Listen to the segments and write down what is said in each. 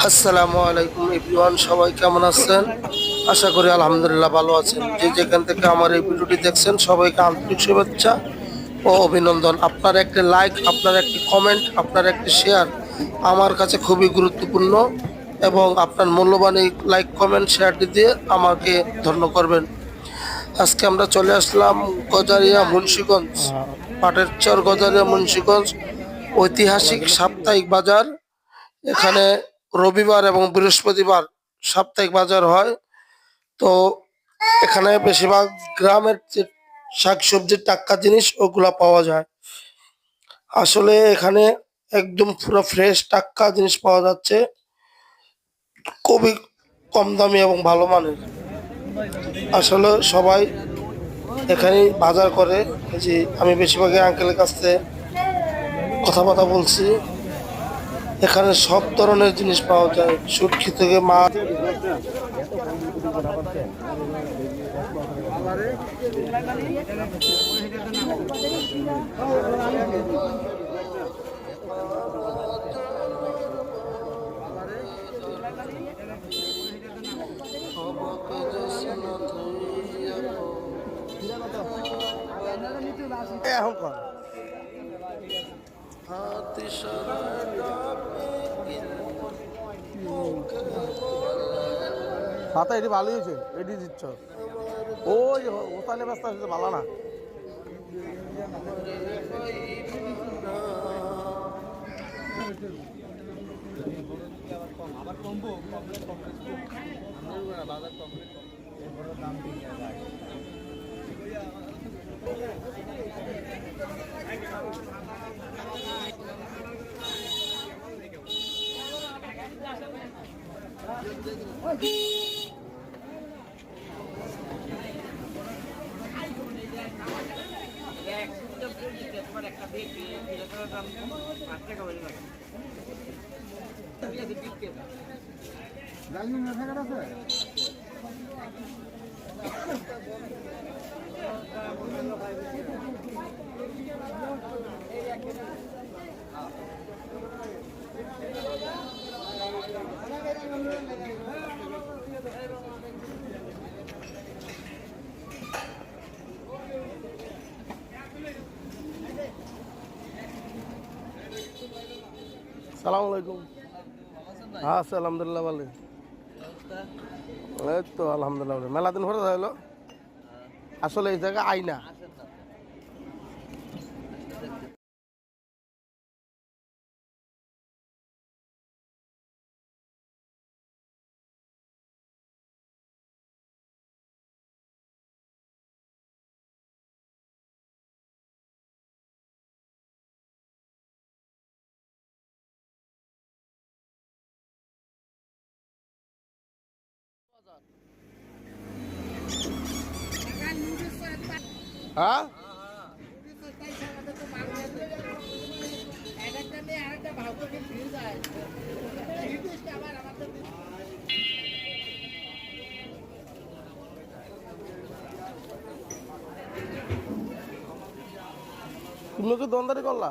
আসসালামু আলাইকুম এভরিওয়ান, সবাই কেমন আছেন? আশা করি আলহামদুলিল্লাহ ভালো আছেন। যে যেখান থেকে আমার এই ভিডিওটি দেখছেন সবাইকে আন্তরিক শুভেচ্ছা ও অভিনন্দন। আপনার একটি লাইক, আপনার একটি কমেন্ট, আপনার একটি শেয়ার আমার কাছে খুবই গুরুত্বপূর্ণ, এবং আপনার মূল্যবান এই লাইক কমেন্ট শেয়ারটি দিয়ে আমাকে ধন্য করবেন। আজকে আমরা চলে আসলাম গজারিয়া মুন্সিগঞ্জ, পাটের চর গজারিয়া মুন্সিগঞ্জ ঐতিহাসিক সাপ্তাহিক বাজার। এখানে রবিবার এবং বৃহস্পতিবার সাপ্তাহিক বাজার হয়। তো এখানে বেশিরভাগ গ্রামের যে শাকসবজির টাটকা জিনিস ওগুলা পাওয়া যায়। আসলে এখানে একদম পুরো ফ্রেশ টাটকা জিনিস পাওয়া যাচ্ছে, খুবই কম দামি এবং ভালো মানের। আসলে সবাই এখানেই বাজার করে। এই যে আমি বেশিরভাগই আঙ্কেলের কাছ থেকে কথাবার্তা বলছি। এখানে সব ধরনের জিনিস পাওয়া যায়, শুটকি থেকে মাছ। এখন কর হাতা এটি ভালোই হয়েছে, এটি দিচ্ছ ওই ওতালে ব্যস্ত আছে ভালো না। সালাম আলাইকুম। হ্যাঁ আচ্ছা, আলহামদুলিল্লাহ ভালো। এই তো আলহামদুলিল্লাহ ভালো। মেলা দিন পরে হলো। আসলে এই জায়গা আইনা হ্যাঁ তুমি কি দোকানদারি করলা?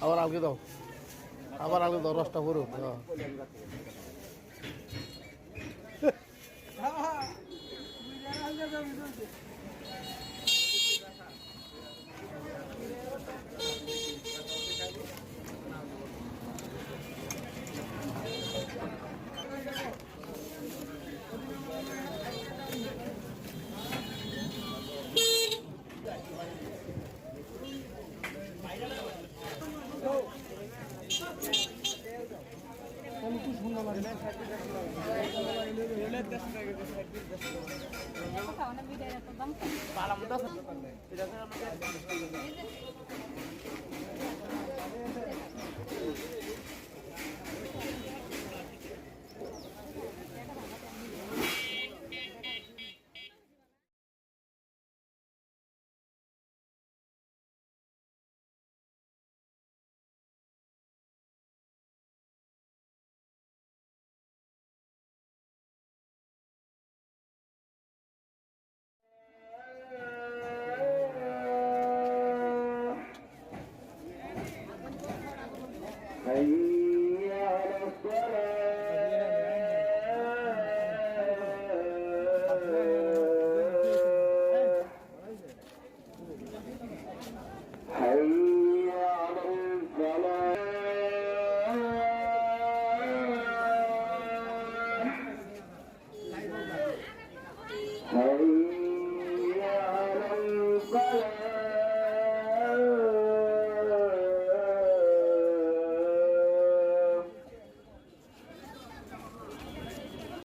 আবার আলগে দাও, আবার আলগে দাও, রসটা পুরো। I